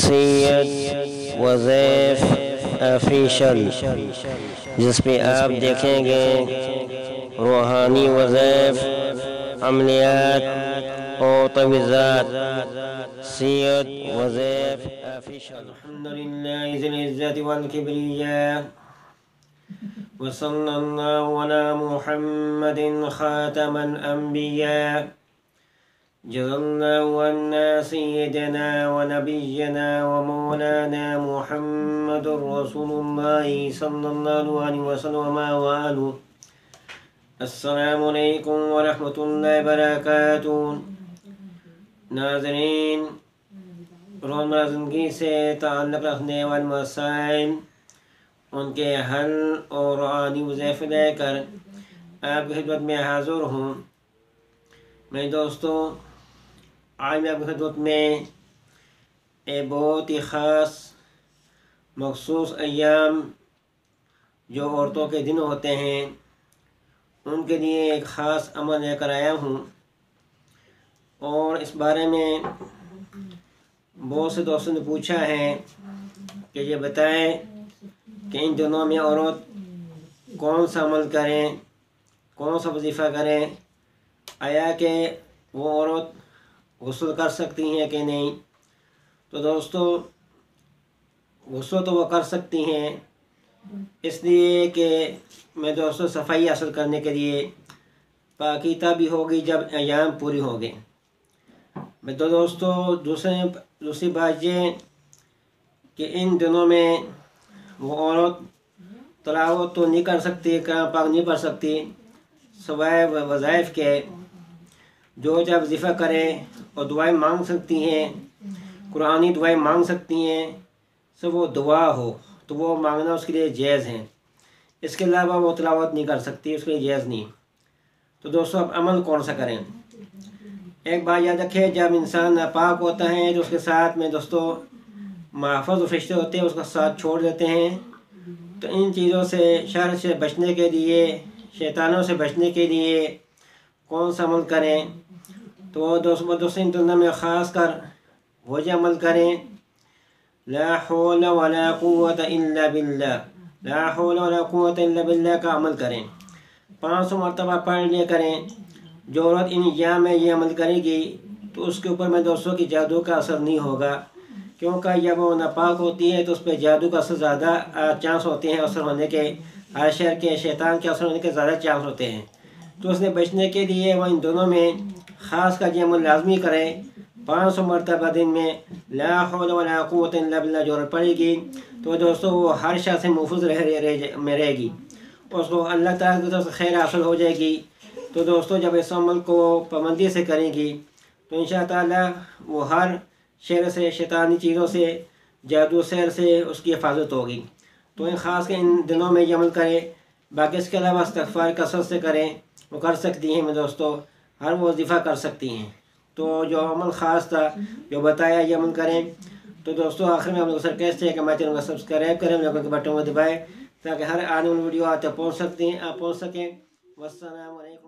سید وظیف official, جس پہ آپ دیکھیں گے روحانی وظائف، عملیات اور تجویزات۔ سید وظیف آفیشل۔ الحمدللہ ذی العزت والکبریاء، وصلی اللہ علی محمد خاتم الانبیاء، جزا اللہ عنا سیدنا ونبینا ومولانا محمد رسول اللہ صلی اللہ علیہ وسلم وآلہ۔ السلام علیکم ورحمۃ اللہ وبرکاتہ۔ ناظرین، روزمرہ زندگی سے تعلق رکھنے والے مسائل، ان کے حل اور روحانی وظائف لے کر آپ کی خدمت میں حاضر ہوں۔ میرے دوستو، آج میں آپ کی خدمت میں ایک بہت ہی خاص مخصوص ایام جو عورتوں کے دن ہوتے ہیں، ان کے لیے ایک خاص عمل لے کر آیا ہوں، اور اس بارے میں بہت سے دوستوں نے پوچھا ہے کہ یہ بتائیں کہ ان دنوں میں عورت کون سا عمل کریں، کون سا وظیفہ کریں، آیا کہ وہ عورت غسل کر سکتی ہیں کہ نہیں؟ تو دوستو، غسل تو وہ کر سکتی ہیں، اس لیے کہ میں دوستو صفائی حاصل کرنے کے لیے پاکیزہ بھی ہوگی جب ایام پوری ہوگی۔ میں تو دوستو دوسری بات یہ کہ ان دنوں میں وہ عورت تلاوت تو نہیں کر سکتی، کلام پاک نہیں پڑھ سکتی، سوائے وظائف کے جو جب وظیفہ کریں اور دعائیں مانگ سکتی ہیں، قرآنی دعائیں مانگ سکتی ہیں، سب وہ دعا ہو تو وہ مانگنا اس کے لیے جائز ہے۔ اس کے علاوہ وہ تلاوت نہیں کر سکتی، اس کے لیے جائز نہیں۔ تو دوستو، اب عمل کون سا کریں؟ ایک بات یاد رکھیں، جب انسان ناپاک ہوتا ہے تو اس کے ساتھ میں دوستو محفوظ فرشتے ہوتے ہیں، اس کا ساتھ چھوڑ دیتے ہیں۔ تو ان چیزوں سے، شر سے بچنے کے لیے، شیطانوں سے بچنے کے لیے کون سا عمل کریں؟ تو دوستو ان دنوں میں خاص کر وہ جو عمل کریں، لا حول ولا قوت الا باللہ، لا حول ولا قوت الا باللہ کا عمل کریں۔ 500 مرتبہ پڑھ لیا کریں۔ جو عورت ان ایام میں یہ عمل کرے گی تو اس کے اوپر میں دوستوں کی جادو کا اثر نہیں ہوگا، کیونکہ جب وہ ناپاک ہوتی ہے تو اس پہ جادو کا اثر زیادہ چانس ہوتے ہیں، اثر ہونے کے، ہر شہر کے شیطان کے اثر ہونے کے زیادہ چانس ہوتے ہیں۔ تو اس نے بچنے کے لیے وہ ان دونوں میں خاص کر یہ عمل لازمی کرے۔ 500 مرتبہ دن میں لا حول ولا قوت الا باللہ جو عورت پڑھے گی تو دوستو وہ ہر شر سے محفوظ رہے گی، اس کو اللہ تعالیٰ کی طرف سے خیر حاصل ہو جائے گی۔ تو دوستو جب اس عمل کو پابندی سے کریں گی تو انشاء تعالیٰ وہ ہر شر سے، شیطانی چیزوں سے، جادو سحر سے اس کی حفاظت ہوگی۔ تو خاص کر ان دنوں میں یہ عمل کریں۔ باقی اس کے علاوہ استغفار کثرت سے کریں، وہ کر سکتی ہیں میں دوستو، ہر وظیفہ کر سکتی ہیں۔ تو جو عمل خاص تھا جو بتایا یہ عمل کریں۔ تو دوستو آخر میں ہم لوگ ریکویسٹ ہے کہ ہمارے چینل کو سبسکرائب کریں، لوگوں کے بٹن کو دبائیں تاکہ ہر آنے والی ویڈیو آپ تک پہنچ سکیں۔ والسلام علیکم۔